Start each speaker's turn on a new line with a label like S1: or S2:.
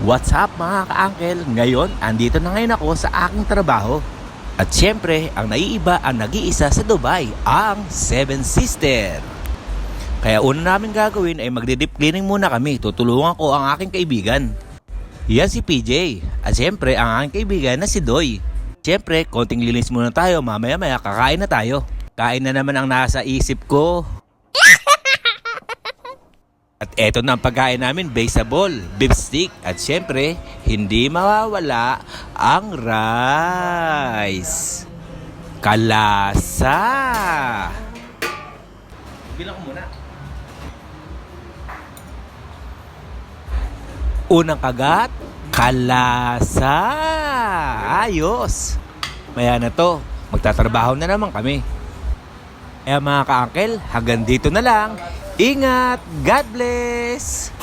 S1: What's up mga ka-uncle? Ngayon, andito na ngayon ako sa aking trabaho. At syempre, ang naiiba ang nag-iisa sa Dubai, ang Seven Sister. Kaya una namin gagawin ay magde-deep cleaning muna kami. Tutulungan ko ang aking kaibigan. Yan si PJ. At syempre, ang aking kaibigan na si Doy. Syempre, konting linis muna tayo. Mamaya-maya kakain na tayo. Kain na naman ang nasa isip ko. At eto na ang pagkain namin, baseball, beef stick, at syempre, hindi mawawala ang rice. Kalasa! Bilang ko muna. Unang kagat, kalasa! Ayos! Maya na to, magtatrabaho na naman kami. Kaya mga ka-uncle, hanggang dito na lang. Ingat! God bless!